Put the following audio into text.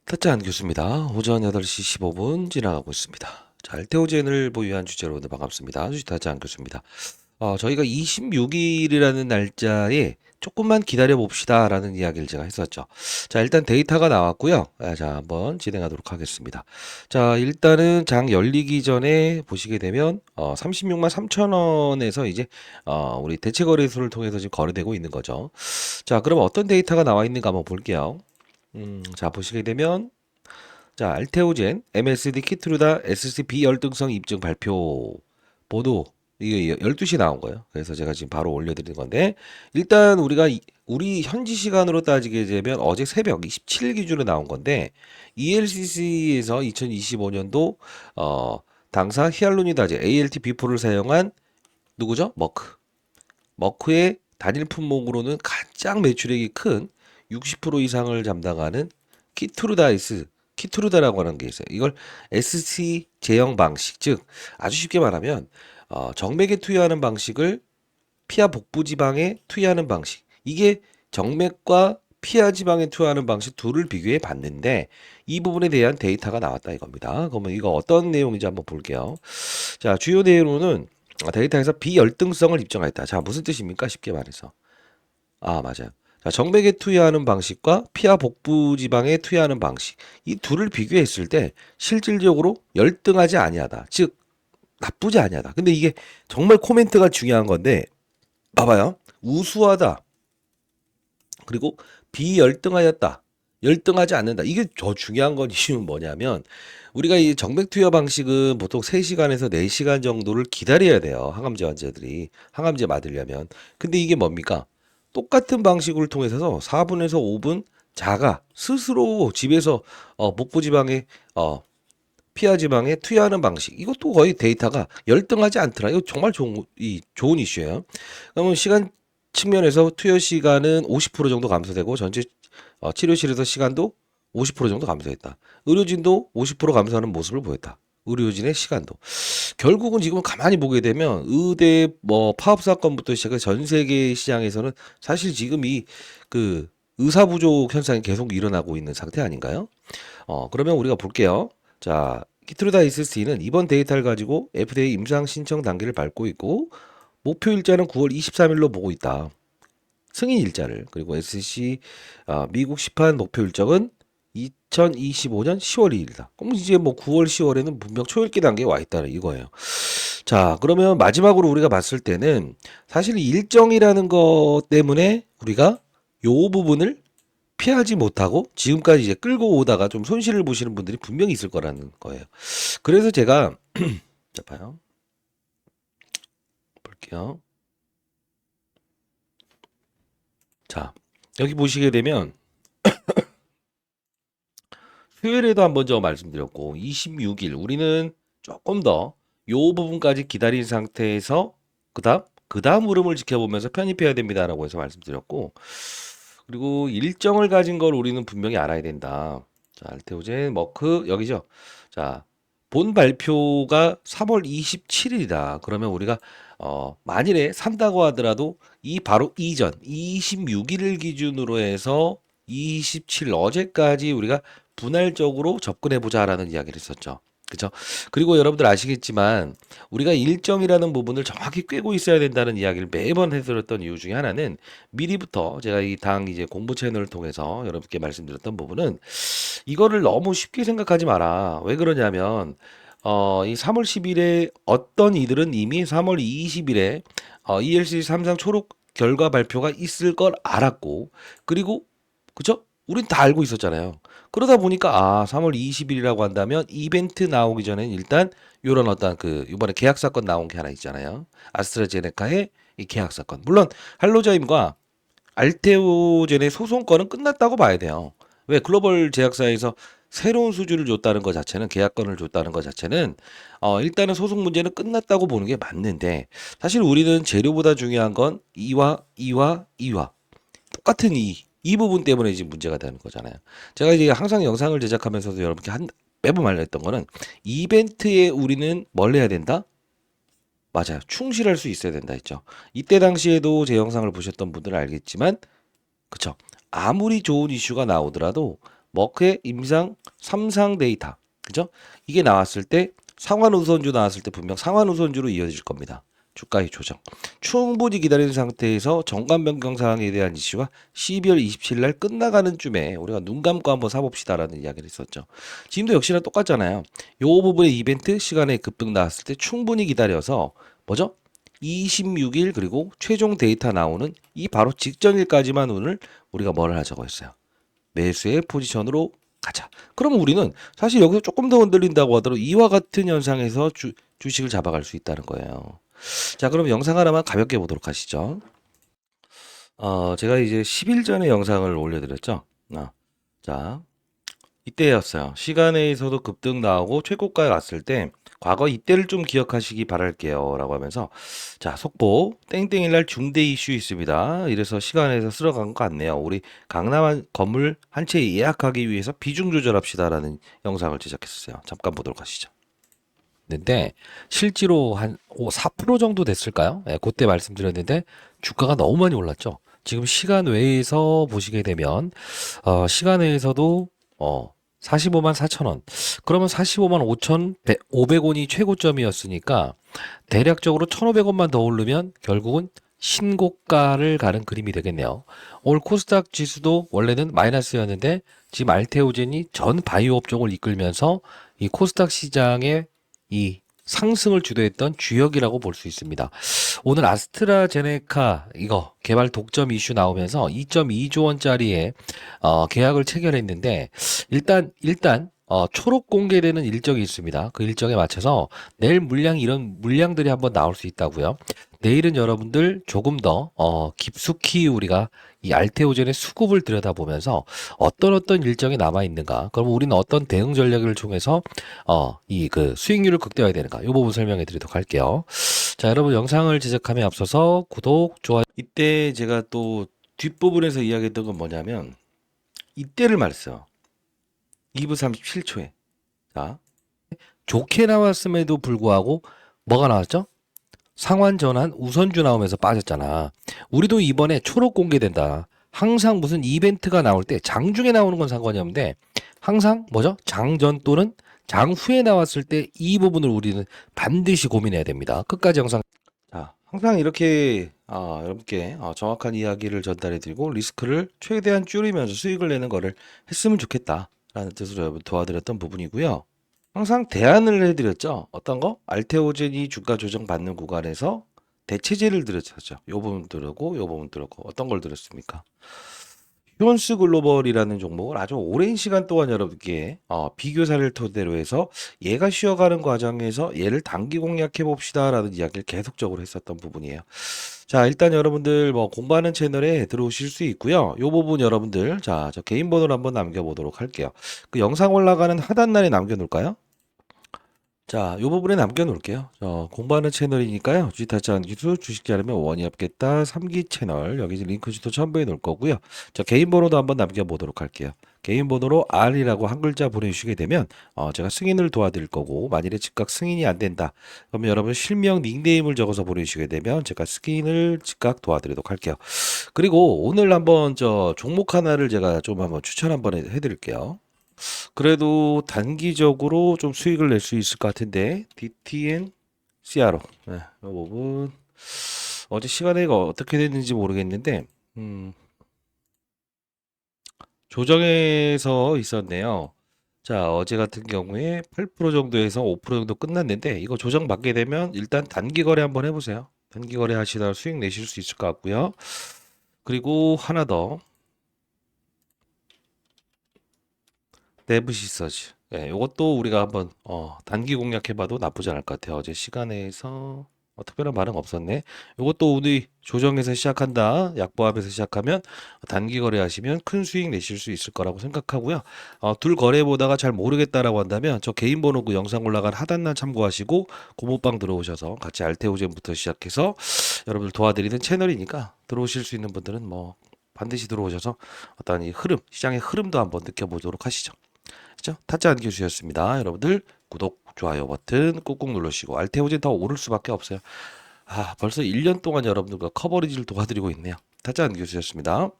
타짜한 교수입니다. 오전 8시 15분 지나가고 있습니다. 자, 알테오젠을 보유한 주제로 오늘 반갑습니다. 주식 타짜한 교수입니다. 저희가 26일이라는 날짜에 조금만 기다려 봅시다라는 이야기를 제가 했었죠. 자, 일단 데이터가 나왔고요. 자, 한번 진행하도록 하겠습니다. 자, 일단은 장 열리기 전에 보시게 되면 36만 3천 원에서 이제 우리 대체 거래소를 통해서 지금 거래되고 있는 거죠. 자, 그럼 어떤 데이터가 나와 있는가 한번 볼게요. 자, 보시게 되면 자, 알테오젠, MSD 키트루다 SC 비열등성 입증 발표 보도 이게 12시 나온 거예요. 그래서 제가 지금 바로 올려드리는 건데 일단 우리 현지 시간으로 따지게 되면 어제 새벽 27일 기준으로 나온 건데 ELCC에서 2025년도 당사 히알루니다제 ALT 비포를 사용한 누구죠? 머크의 단일 품목으로는 가장 매출액이 큰 60% 이상을 담당하는 키트루다라고 하는 게 있어요. 이걸 SC 제형 방식, 즉 아주 쉽게 말하면 정맥에 투여하는 방식을 피하 복부 지방에 투여하는 방식. 이게 정맥과 피하 지방에 투여하는 방식 둘을 비교해 봤는데 이 부분에 대한 데이터가 나왔다 이겁니다. 그러면 이거 어떤 내용인지 한번 볼게요. 자, 주요 내용으로는 데이터에서 비열등성을 입증하였다. 자, 무슨 뜻입니까? 쉽게 말해서. 맞아요. 자, 정맥에 투여하는 방식과 피하 복부 지방에 투여하는 방식. 이 둘을 비교했을 때 실질적으로 열등하지 아니하다. 즉 나쁘지 아니하다. 근데 이게 정말 코멘트가 중요한 건데 봐봐요. 우수하다. 그리고 비열등하였다. 열등하지 않는다. 이게 더 중요한 건 이유는 뭐냐면 우리가 이 정맥 투여 방식은 보통 3시간에서 4시간 정도를 기다려야 돼요. 항암제 환자들이 항암제 맞으려면. 근데 이게 뭡니까? 똑같은 방식을 통해서 4분에서 5분 자가 스스로 집에서 복부 지방에 피하 지방에 투여하는 방식. 이것도 거의 데이터가 열등하지 않더라. 이거 정말 좋은 이슈예요. 그러면 시간 측면에서 투여 시간은 50% 정도 감소되고 전체 치료실에서 시간도 50% 정도 감소했다. 의료진도 50% 감소하는 모습을 보였다. 의료진의 시간도. 결국은 지금 가만히 보게 되면 의대 파업 사건부터 시작해서 전 세계 시장에서는 사실 지금 이 그 의사 부족 현상이 계속 일어나고 있는 상태 아닌가요? 그러면 우리가 볼게요. 자, 키트루다 SC는 이번 데이터를 가지고 FDA 임상 신청 단계를 밟고 있고 목표 일자는 9월 23일로 보고 있다. 승인 일자를. 그리고 SC 미국 시판 목표 일정은 2025년 10월 2일이다. 그럼 이제 뭐 9월 10월에는 분명 초읽기 단계에 와 있다는 이거예요. 자, 그러면 마지막으로 우리가 봤을 때는 사실 일정이라는 것 때문에 우리가 요 부분을 피하지 못하고 지금까지 이제 끌고 오다가 좀 손실을 보시는 분들이 분명히 있을 거라는 거예요. 그래서 제가 자 봐요. 볼게요. 자, 여기 보시게 되면 수요일에도 한번 저 말씀드렸고 26일 우리는 조금 더 요 부분까지 기다린 상태에서 그다음 흐름을 지켜보면서 편입해야 됩니다라고 해서 말씀드렸고 그리고 일정을 가진 걸 우리는 분명히 알아야 된다. 자, 알테오젠 머크 여기죠. 자, 본 발표가 3월 27일이다. 그러면 우리가 만일에 산다고 하더라도 이 바로 이전 26일을 기준으로 해서 27일 어제까지 우리가 분할적으로 접근해 보자라는 이야기를 했었죠. 그죠? 그리고 여러분들 아시겠지만 우리가 일정이라는 부분을 정확히 꿰고 있어야 된다는 이야기를 매번 해드렸던 이유 중에 하나는 미리부터 제가 이 당 이제 공부 채널을 통해서 여러분께 말씀드렸던 부분은 이거를 너무 쉽게 생각하지 마라. 왜 그러냐면 이 3월 10일에 어떤 이들은 이미 3월 20일에 ELC 3상 초록 결과 발표가 있을 걸 알았고 그리고 그죠? 우린 다 알고 있었잖아요. 그러다 보니까 3월 20일이라고 한다면 이벤트 나오기 전에 일단 요런 어떤 그 이번에 계약 사건 나온 게 하나 있잖아요. 아스트라제네카의 이 계약 사건. 물론 할로자임과 알테오젠의 소송권은 끝났다고 봐야 돼요. 왜 글로벌 제약사에서 새로운 수주를 줬다는 것 자체는 계약권을 줬다는 것 자체는 일단은 소송 문제는 끝났다고 보는 게 맞는데 사실 우리는 재료보다 중요한 건 이와 똑같은 이 부분 때문에 지금 문제가 되는 거잖아요. 제가 이제 항상 영상을 제작하면서도 여러분께 매번 말했던 거는 이벤트에 우리는 뭘 해야 된다? 맞아요. 충실할 수 있어야 된다 했죠. 이때 당시에도 제 영상을 보셨던 분들은 알겠지만 그쵸. 아무리 좋은 이슈가 나오더라도 머크의 임상 3상 데이터. 그죠? 이게 나왔을 때 상환 우선주 나왔을 때 분명 상환 우선주로 이어질 겁니다. 주가의 조정. 충분히 기다리는 상태에서 정관 변경 사항에 대한 이슈가 12월 27일 날 끝나가는 쯤에 우리가 눈 감고 한번 사봅시다라는 이야기를 했었죠. 지금도 역시나 똑같잖아요. 요 부분의 이벤트 시간에 급등 나왔을 때 충분히 기다려서 뭐죠? 26일 그리고 최종 데이터 나오는 이 바로 직전일까지만 오늘 우리가 뭘 하자고 했어요. 매수의 포지션으로 가자. 그럼 우리는 사실 여기서 조금 더 흔들린다고 하더라도 이와 같은 현상에서 주식을 잡아갈 수 있다는 거예요. 자, 그럼 영상 하나만 가볍게 보도록 하시죠. 제가 이제 10일 전에 영상을 올려드렸죠. 자, 이때였어요. 시간에서도 급등 나오고 최고가에 왔을 때 과거 이때를 좀 기억하시기 바랄게요. 라고 하면서 자, 속보 땡땡일 날 중대 이슈 있습니다. 이래서 시간에서 쓸어간 것 같네요. 우리 강남 건물 한 채 예약하기 위해서 비중 조절합시다라는 영상을 제작했었어요. 잠깐 보도록 하시죠. 근데 실제로 한 4% 정도 됐을까요? 예, 그때 말씀드렸는데 주가가 너무 많이 올랐죠. 지금 시간 외에서 보시게 되면 시간 외에서도 45만 4천 원. 그러면 45만 5천 500원이 최고점이었으니까 대략적으로 1,500원만 더 오르면 결국은 신고가를 가는 그림이 되겠네요. 오늘 코스닥 지수도 원래는 마이너스였는데 지금 알테오젠이 전 바이오 업종을 이끌면서 이 코스닥 시장의 이 상승을 주도했던 주역이라고 볼 수 있습니다. 오늘 아스트라제네카 이거 개발 독점 이슈 나오면서 2.2조 원짜리의 계약을 체결했는데 일단 초록 공개되는 일정이 있습니다. 그 일정에 맞춰서 내일 이런 물량들이 한번 나올 수 있다고요. 내일은 여러분들 조금 더 깊숙이 우리가 이 알테오젠의 수급을 들여다보면서 어떤 일정이 남아 있는가, 그럼 우리는 어떤 대응 전략을 통해서 이 그 수익률을 극대화해야 되는가, 이 부분 설명해 드리도록 할게요. 자, 여러분 영상을 제작함에 앞서서 구독, 좋아요. 이때 제가 또 뒷부분에서 이야기했던 건 뭐냐면 이때를 말했어요. 2분 37초에. 자, 좋게 나왔음에도 불구하고 뭐가 나왔죠? 상환 전환 우선주 나오면서 빠졌잖아. 우리도 이번에 초록 공개된다. 항상 무슨 이벤트가 나올 때 장중에 나오는 건 상관이 없는데 항상 뭐죠? 장전 또는 장후에 나왔을 때 이 부분을 우리는 반드시 고민해야 됩니다. 끝까지 영상. 자, 항상 이렇게 여러분께 정확한 이야기를 전달해드리고 리스크를 최대한 줄이면서 수익을 내는 거를 했으면 좋겠다라는 뜻으로 여러분 도와드렸던 부분이고요. 항상 대안을 해드렸죠. 어떤 거? 알테오젠이 주가 조정 받는 구간에서 대체제를 드렸죠. 요 부분 들었고 요 부분 들었고 어떤 걸 드렸습니까? 휴원스 글로벌이라는 종목을 아주 오랜 시간 동안 여러분께 비교사를 토대로 해서 얘가 쉬어가는 과정에서 얘를 단기 공략해 봅시다라는 이야기를 계속적으로 했었던 부분이에요. 자, 일단 여러분들 뭐 공부하는 채널에 들어오실 수 있고요. 요 부분 여러분들 자, 저 개인 번호를 한번 남겨보도록 할게요. 그 영상 올라가는 하단란에 남겨놓을까요? 자, 요 부분에 남겨놓을게요. 공부하는 채널이니까요. 주식타짜 기술, 주식지 않으면 원이 없겠다. 3기 채널. 여기 링크 주도 첨부해 놓을 거고요. 자, 개인 번호도 한번 남겨보도록 할게요. 개인 번호로 R이라고 한 글자 보내주시게 되면 제가 승인을 도와드릴 거고, 만일에 즉각 승인이 안 된다. 그러면 여러분 실명 닉네임을 적어서 보내주시게 되면 제가 승인을 즉각 도와드리도록 할게요. 그리고 오늘 한번 종목 하나를 제가 좀 한번 추천 한번 해드릴게요. 그래도 단기적으로 좀 수익을 낼 수 있을 것 같은데 DTN CRO 네, 이 부분 어제 시간에 이거 어떻게 됐는지 모르겠는데 조정에서 있었네요. 자, 어제 같은 경우에 8% 정도에서 5% 정도 끝났는데 이거 조정 받게 되면 일단 단기 거래 한번 해보세요. 단기 거래 하시다가 수익 내실 수 있을 것 같고요. 그리고 하나 더 네브시서즈. 예, 요것도 우리가 한번 단기 공략해봐도 나쁘지 않을 것 같아요. 어제 시간에서 특별한 반응 없었네. 요것도 오늘 조정에서 시작한다. 약보합에서 시작하면 단기 거래하시면 큰 수익 내실 수 있을 거라고 생각하고요. 둘 거래 보다가 잘 모르겠다라고 한다면 저 개인 번호 그 영상 올라간 하단란 참고하시고 고모방 들어오셔서 같이 알테오젠부터 시작해서 여러분들 도와드리는 채널이니까 들어오실 수 있는 분들은 뭐 반드시 들어오셔서 어떤 이 흐름, 시장의 흐름도 한번 느껴보도록 하시죠. 그죠? 타짜 안교수였습니다. 여러분들 구독, 좋아요 버튼 꾹꾹 누르시고 알테오젠 더 오를 수밖에 없어요. 벌써 1년 동안 여러분들과 커버리지를 도와드리고 있네요. 타짜 안교수였습니다.